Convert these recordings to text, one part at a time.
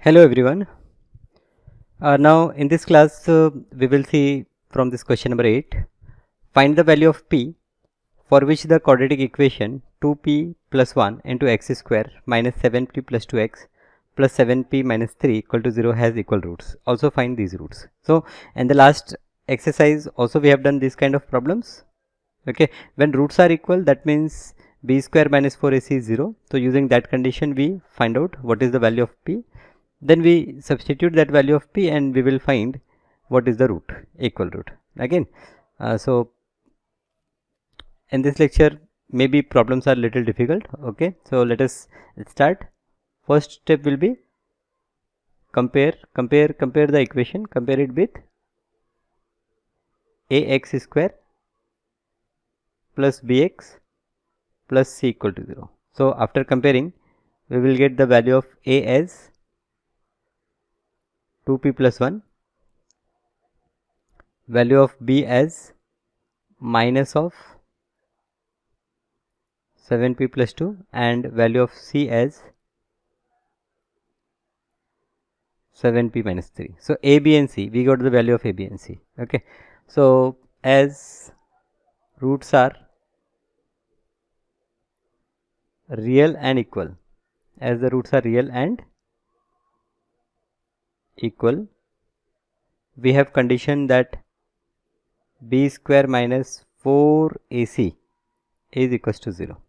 Hello everyone. Now in this class we will see from this question number 8, find the value of p for which the quadratic equation 2p plus 1 into x square minus 7p plus 2x plus 7p minus 3 equal to 0 has equal roots. Also find these roots. So in the last exercise also we have done this kind of problems. Okay, when roots are equal, that means b square minus 4ac is 0. So using that condition we find out what is the value of p. Then we substitute that value of p and we will find what is the root, equal root again. So in this lecture maybe problems are little difficult. Okay, so let us start. First step will be compare the equation, compare it with ax square plus bx plus c equal to 0. So after comparing we will get the value of a as 2p plus 1, value of b as minus of 7p plus 2 and value of c as 7p minus 3. So a, b and c, we got the value of a, b and c. Okay, so as roots are real and equal, as the roots are real and equal, we have condition that b square minus 4ac is equals to 0.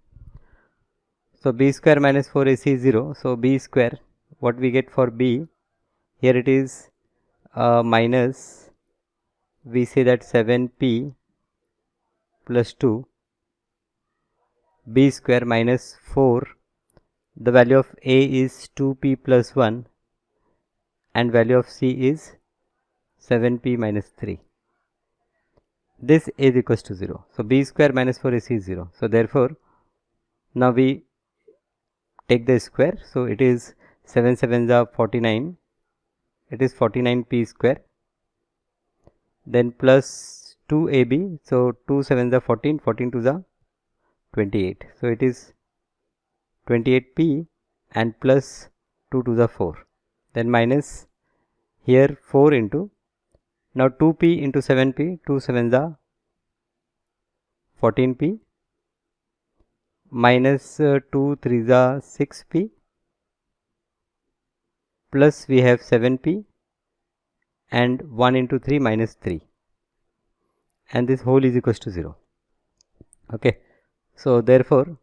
So b square minus 4ac is 0. So b square, what we get for b, here it is minus, we say that 7p plus 2 b square minus 4, the value of a is 2p plus 1 and value of c is 7p minus 3. This is equals to 0. So b square minus 4ac is 0. So therefore now we take the square. So it is 7 7s are 49, it is 49p square, then plus 2ab, so 2 7s are 14, 14 to the 28, so it is 28p and plus 2 to the 4, then minus here 4 into, now 2p into 7p, 2 7s are 14p minus 2 3s are 6p plus we have 7p and 1 into 3 minus 3, and this whole is equals to 0. Okay, so therefore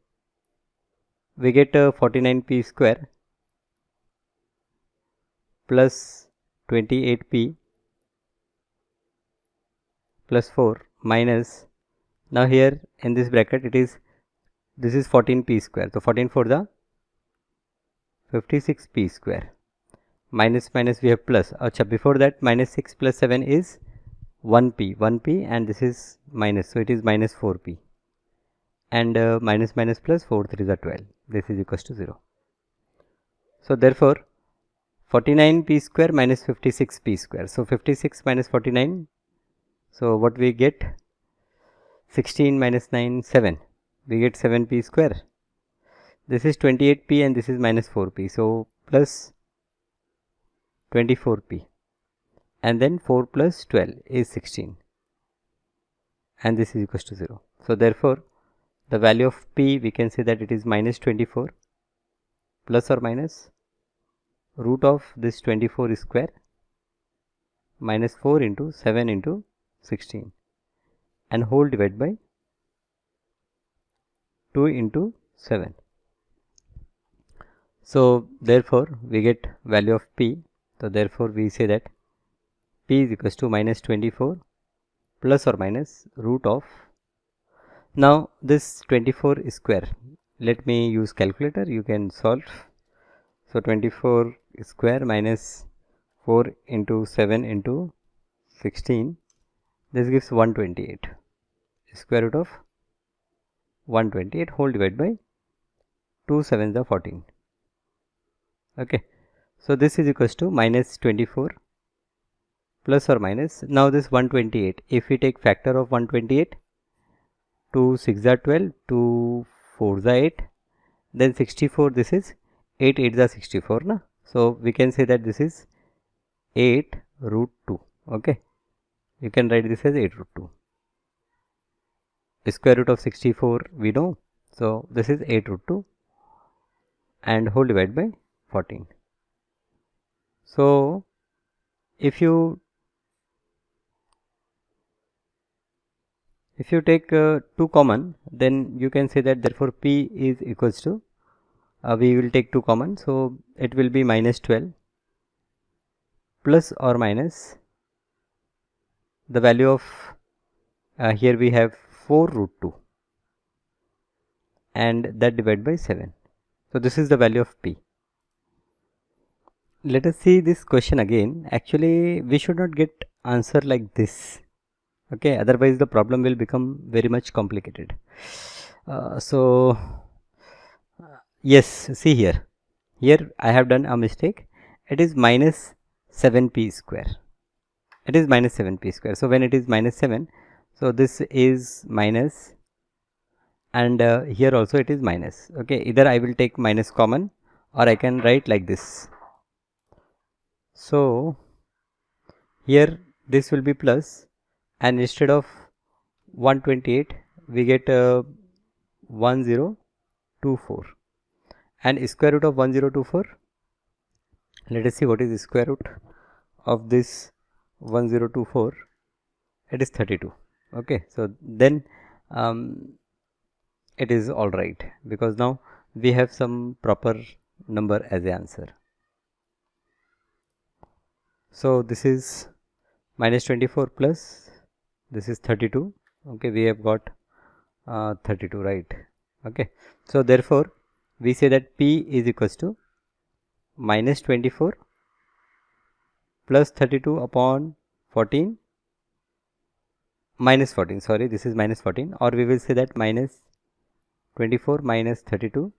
we get 49p square plus 28p plus 4 minus, now here in this bracket it is, this is 14p square, so 14 for the 56p square, minus minus we have plus. Achha, before that minus 6 plus 7 is 1p and this is minus, so it is minus 4p and minus minus plus 4 3 is 12, this is equals to 0. So therefore 49p square minus 56p square, so 56 minus 49, so what we get, 16 minus 9 7, we get 7p square, this is 28p and this is minus 4p, so plus 24p and then 4 plus 12 is 16 and this is equals to 0. So therefore the value of p, we can say that it is minus 24 plus or minus root of this 24 square minus 4 into 7 into 16 and whole divided by 2 into 7. So therefore we get value of p. So therefore we say that p is equals to minus 24 plus or minus root of, now this 24 square, let me use calculator, you can solve. So 24 square minus 4 into 7 into 16, this gives 128, square root of 128 whole divided by 2 7s are 14. Okay, so this is equals to minus 24 plus or minus, now this 128, if we take factor of 128, 2 6 are 12, 2 4 are 8, then 64, this is 8 8 are 64 na. So we can say that this is 8 root 2. Okay, you can write this as 8 root 2. The square root of 64 we know, so this is 8 root 2 and whole divided by 14. So if you take 2 common, then you can say that therefore p is equals to, we will take 2 common, so it will be minus 12 plus or minus the value of, here we have 4 root 2 and that divided by 7. So this is the value of p. Let us see this question again. Actually we should not get answer like this, okay, otherwise the problem will become very much complicated. Yes, see here I have done a mistake. It is minus 7p square. It is minus 7p square. So when it is minus 7, so this is minus, and here also it is minus. Okay, either I will take minus common or I can write like this. So here this will be plus, and instead of 128 we get 1024, and square root of 1024, let us see what is the square root of this 1024. It is 32. Okay, so then it is all right, because now we have some proper number as the answer. So this is minus 24 plus this is 32. Okay, we have got 32, right? Okay, so therefore we say that p is equals to minus 24 plus 32 upon 14 minus 14, sorry, this is minus 14, or we will say that minus 24 minus 32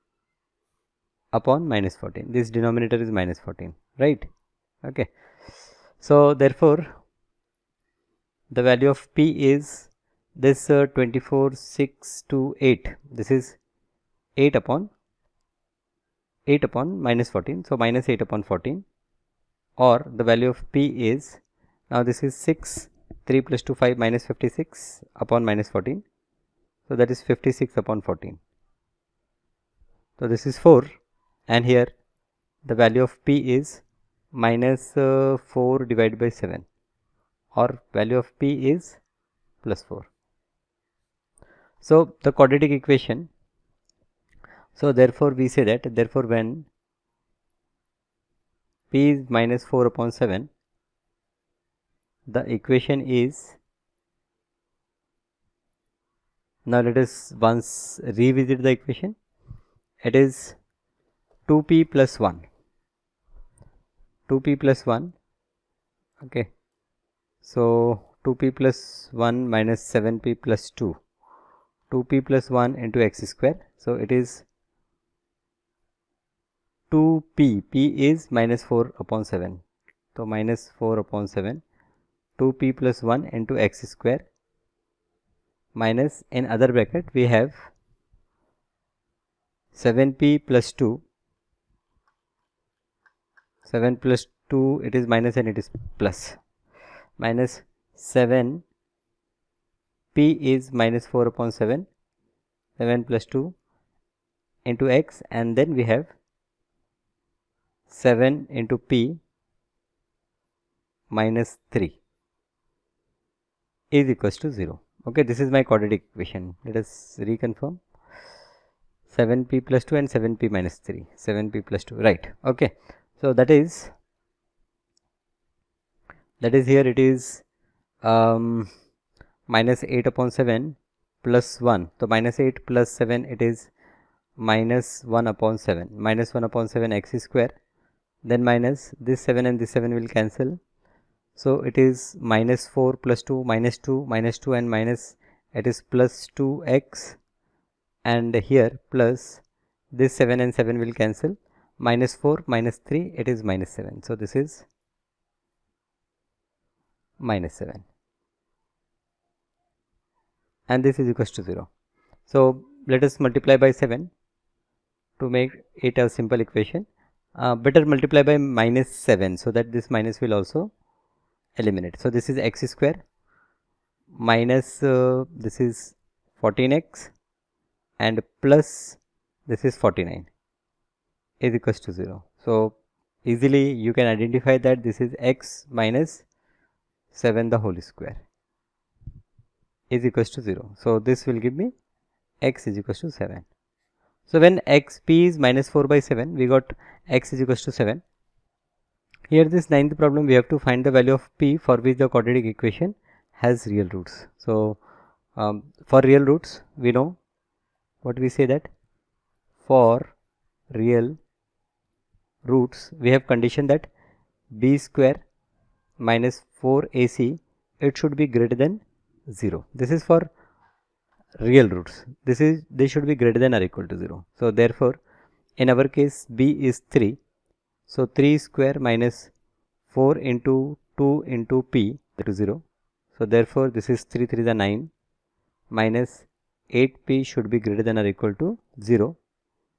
upon minus 14. This denominator is minus 14, right? Okay, so therefore the value of p is this 24 6 to 8. This is 8 upon minus 14, so minus 8 upon 14, or the value of p is, now this is 6, 3 plus 2 5 minus 56 upon minus 14, so that is 56 upon 14. So this is 4, and here the value of p is minus 4 divided by 7, or value of p is plus 4. So the quadratic equation, so therefore we say that therefore when p is minus 4 upon 7, the equation is, now let us once revisit the equation. It is 2p plus 1, 2p plus 1, okay, so 2p plus 1 minus 7p plus 2, 2p plus 1 into x square, so it is 2p, p is minus 4 upon 7, so minus 4 upon 7, 2p plus 1 into x square minus, in other bracket we have 7p plus 2, 7 plus 2, it is minus and it is plus, minus 7, p is minus 4 upon 7, 7 plus 2 into x, and then we have 7 into p minus 3 is equals to 0. Okay, this is my quadratic equation. Let us reconfirm. 7p plus 2 and 7p minus 3, 7p plus 2, right? Okay, so that is here it is minus 8 upon 7 plus 1, so minus 8 plus 7, it is minus 1 upon 7, minus 1 upon 7 x square, then minus this 7 and this 7 will cancel, so it is minus 4 plus 2 minus 2 minus 2 and minus, it is plus 2x, and here plus this 7 and 7 will cancel, minus 4 minus 3, it is minus 7, so this is minus 7, and this is equals to 0. So let us multiply by 7 to make it a simple equation. better multiply by minus 7 so that this minus will also eliminate. So this is x square minus this is 14x and plus this is 49 is equals to 0. So easily you can identify that this is x minus 7 the whole square is equals to 0. So this will give me x is equals to 7. So when xp is minus 4 by 7, we got x is equals to 7. Here this ninth problem, we have to find the value of p for which the quadratic equation has real roots. So for real roots, we know what we say that for real roots, we have condition that b square minus 4ac, it should be greater than 0. This is for real roots. They should be greater than or equal to 0. So therefore, in our case b is 3. So 3 square minus 4 into 2 into p to 0. So therefore, this is 3 3 the 9 minus 8p should be greater than or equal to 0.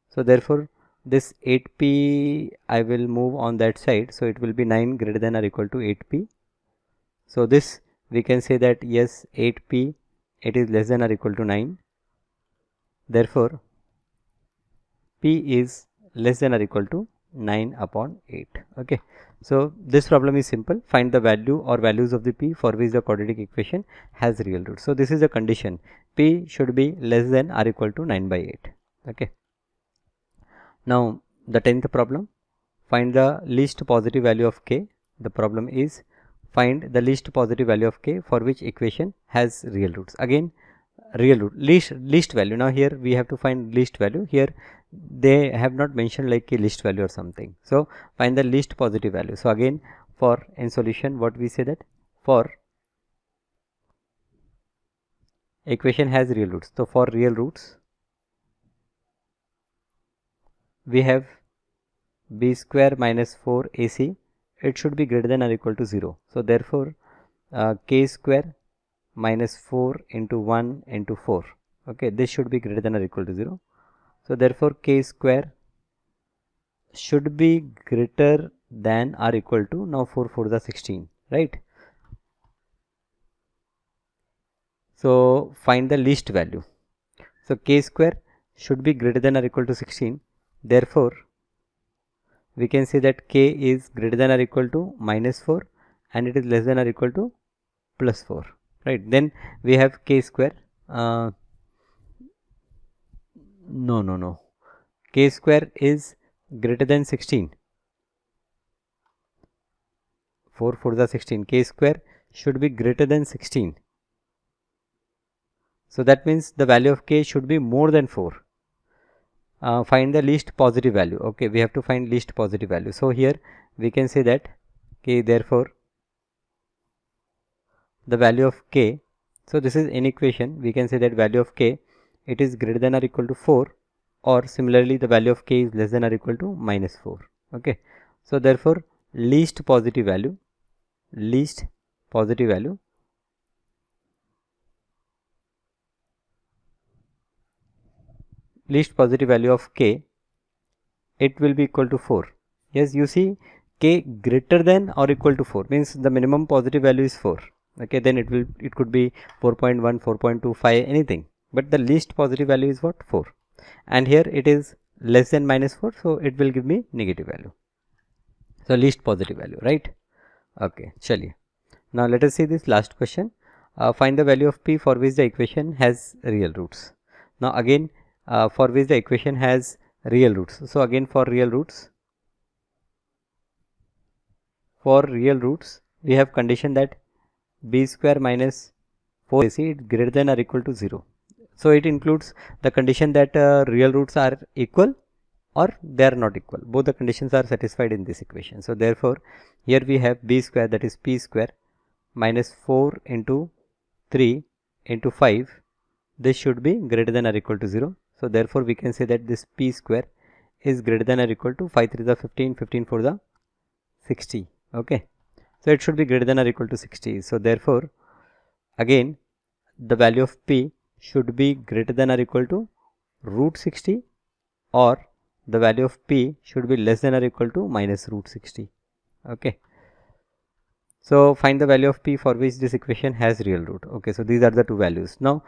So therefore, this 8p I will move on that side. So it will be 9 greater than or equal to 8p. So this we can say that yes, 8p it is less than or equal to 9. Therefore, p is less than or equal to 9 upon 8. Okay. So this problem is simple. Find the value or values of the p for which the quadratic equation has real roots. So this is the condition. P should be less than or equal to 9 by 8. Okay. Now the 10th problem. Find the least positive value of k. The problem is find the least positive value of k for which equation has real roots. Again, real root, least value. Now here we have to find least value. Here they have not mentioned like a least value or something. So find the least positive value. So again, for in solution, what we say that for equation has real roots. So for real roots, we have b square minus 4ac, it should be greater than or equal to 0. So therefore, k square minus 4 into 1 into 4. Okay, this should be greater than or equal to 0. So therefore, k square should be greater than or equal to, now 4 4 the 16, right? So find the least value. So k square should be greater than or equal to 16. Therefore, we can say that k is greater than or equal to minus 4 and it is less than or equal to plus 4, right? Then we have k square. No. K square is greater than 16. 4 4 the 16. K square should be greater than 16. So that means the value of k should be more than 4. Find the least positive value. Okay, we have to find least positive value. So here we can say that k, therefore the value of k, so this is an equation, we can say that value of k, it is greater than or equal to 4, or similarly the value of k is less than or equal to minus 4. Okay, so therefore least positive value of k, it will be equal to 4. Yes, you see, k greater than or equal to 4 means the minimum positive value is 4. Okay, then it could be 4.1, 4.25, anything, but the least positive value is what? 4. And here it is less than minus 4, so it will give me negative value. So least positive value, right? Okay, chaliye. Now let us see this last question. Find the value of p for which the equation has real roots. Now again, for which the equation has real roots. So again, for real roots, we have condition that b square minus 4ac is greater than or equal to 0. So it includes the condition that real roots are equal or they are not equal. Both the conditions are satisfied in this equation. So therefore, here we have b square, that is p square minus 4 into 3 into 5. This should be greater than or equal to 0. So therefore, we can say that this p square is greater than or equal to 5 3 the 15, 15 4 the 60. Okay, so it should be greater than or equal to 60. So therefore, again the value of p should be greater than or equal to root 60 or the value of p should be less than or equal to minus root 60. Okay. So find the value of p for which this equation has real root. Okay, so these are the two values. Now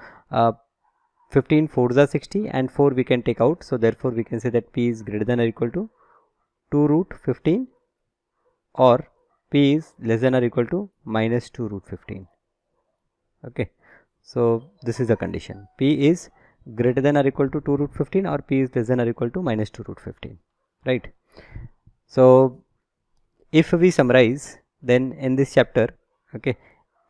15 4s are 60 and 4 we can take out, so therefore we can say that p is greater than or equal to 2 root 15 or p is less than or equal to minus 2 root 15. Okay, so this is the condition, p is greater than or equal to 2 root 15 or p is less than or equal to minus 2 root 15, right? So if we summarize, then in this chapter, okay,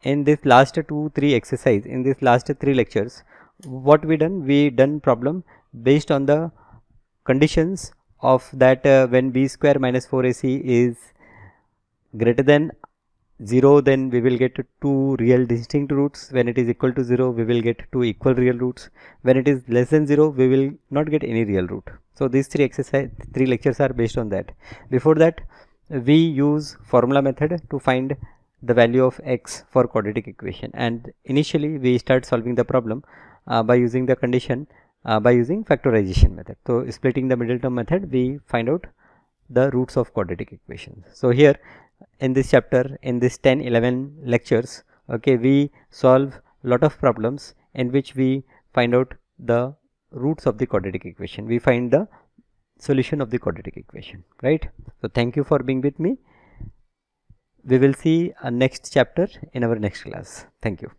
in this last 2-3 exercise, in this last 3 lectures, what we done problem based on the conditions of that when b square minus 4ac is greater than 0, then we will get 2 real distinct roots. When it is equal to 0, we will get 2 equal real roots. When it is less than 0, we will not get any real root. So these 3 lectures are based on that. Before that, we use formula method to find the value of x for quadratic equation, and initially we start solving the problem by using the condition by using factorization method. So splitting the middle term method, we find out the roots of quadratic equations. So here in this chapter, in this 10-11 lectures, okay, we solve lot of problems in which we find out the roots of the quadratic equation. We find the solution of the quadratic equation, right? So thank you for being with me. We will see a next chapter in our next class. Thank you.